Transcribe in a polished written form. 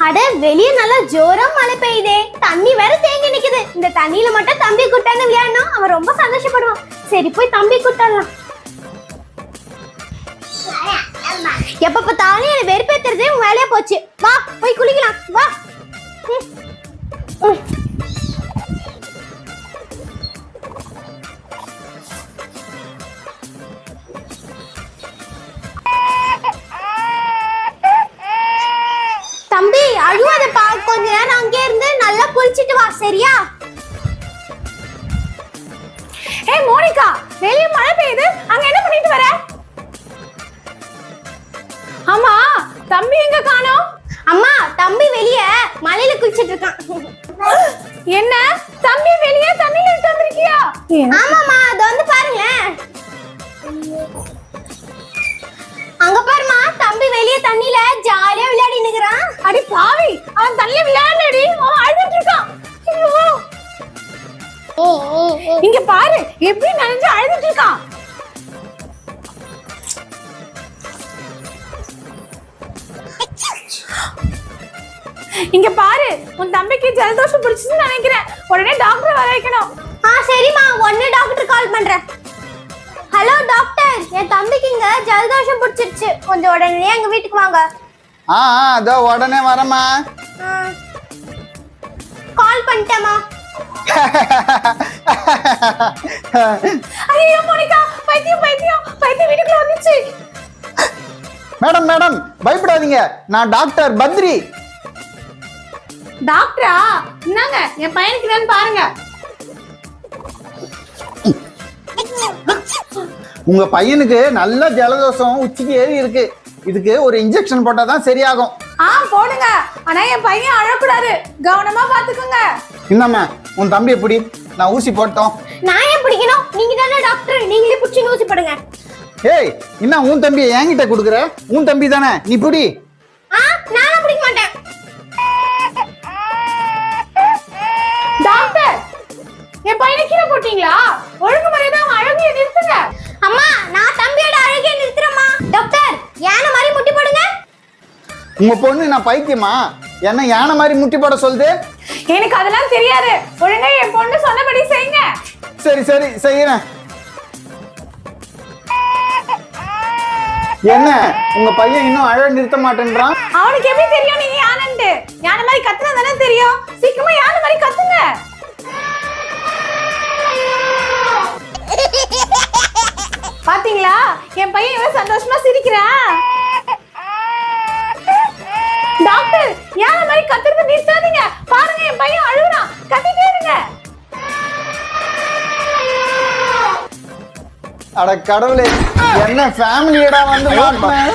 அட வெளிய நல்லா ஜோரா மழை பெய்யுதே, தண்ணி வேற தேங்கி நிக்குது. இந்த தண்ணியில மட்டும் தம்பி குட்டான்னு விளையாடணும், அவன் ரொம்ப சந்தோஷப்படுவான். சரி போய் தம்பி குட்டலாம். எப்ப பார்த்தாலும் என்ன வெறுப்பேத்துறதே உன் வேலையா போச்சு. வா போய் குளிக்கலாம் வா. தம்பி அழுவாதப்பா, கொஞ்ச நேரம் அங்கே இருந்து நல்லா குளிச்சிட்டு வா சரியா? ஏய் மோனிகா, வெளிய மழை பெய்யுது, அங்க என்ன பண்ணிட்டு வர? அம்மா தம்பி எங்க காணோம்? அம்மா தம்பி வெளிய மலையில குளிச்சிட்டு இருக்கான். என்ன தம்பி வெளிய தண்ணில விட்டு வந்திருக்கியா? ஆமாமா, அது வந்து பாருங்க. அங்க பாருமா, தம்பி வெளிய தண்ணில ஜாலியா விளையாடி நிக்கறான். அடி பாவி, அவன் தண்ணில விளையாடலடி, அவன் அழுதுட்டு இருக்கான். இங்க பாரு எப்படி நனைஞ்சு அழுதுட்டு இருக்கான். இங்க பாரு, உன் தம்பிக்கு ஜலதோஷம் பிடிச்சுன்னு நினைக்கிறேன். உடனே டாக்டர் வர வைக்கணும். சரிம்மா, உடனே டாக்டர் கால் பண்றேன். ஹலோ டாக்டர், என் தம்பிக்கு இங்க ஜலதோஷம் பிடிச்சிருச்சு, கொஞ்சம் உடனே எங்க வீட்டுக்கு வாங்க. அதோ உடனே வரமா. கால் பண்ணிட்டேமா. ஐயோ மோனிகா, பைத்தியம் பைத்தியம் பைத்தியம் வீட்டுக்குள்ள வந்துச்சு. மேடம் மேடம் பயப்படாதீங்க, நான் டாக்டர் பத்ரி. டாக்டரா? என்னங்க என் பையனுக்கு என்னன்னு பாருங்க. உங்க பையனுக்கு நல்ல ஜலதோஷம் உச்சிக்கு ஏறி இருக்கு. இதுக்கு ஒரு இன்ஜெக்ஷன் போட்டா தான் சரியாகும். போடுங்க, ஆனா என் பையன் அழக்கூடாது, கவனமா பாத்துக்கோங்க. என்னம்மா உன் தம்பி எப்படி? நான் ஊசி போட்டோம். நான் ஏன் பிடிக்கணும்? நீங்க தானே டாக்டர், நீங்களே பிடிச்சி ஊசி போடுங்க. ஏய், என்ன உன் தம்பியை என்கிட்ட கொடுக்குற? உன் தம்பி தானே, நீ பிடி. நான் பிடிக்க மாட்டேன். டாக்டர், என் பையனை கீழே போட்டீங்களா? ஒழுங்கு முறையா அவன் அழகிய நிறுத்துங்க. அம்மா, நான் தம்பியோட அழகிய நிறுத்துறேம்மா. டாக்டர், யானை மாதிரி முட்டி போடுங்க. உங்க பொண்ணு நான் பைத்தியமா? என்ன யானை மாதிரி முட்டி போட சொல்லுது? எனக்கு அதெல்லாம் தெரியாது, ஒழுங்கா என் பொண்ணு சொன்னபடி செய்யுங்க. சரி சரி செய்யறேன். என்ன உங்க பையன் இன்னும் அழ நிறுத்த மாட்டேன்றான்? அவனுக்கு எப்படி தெரியும் நீங்க யானைன்ட்டு? யானை மாதிரி கத்துனா தானே தெரியும். சீக்கிரமா யானை மாதிரி கத்துங்க. பாத்தீங்களா என் பையன் எவ்வளவு சந்தோஷமா சிரிக்கிறான். டாக்டர், யானை மாதிரி கத்துறது நிறுத்தாதீங்க. பாருங்க என் பையன் அழுகுறான், கத்திட்டே இருங்க. அட கடவுளே, என்ன ஃபேமிலியடா வந்து மாட்டேன்.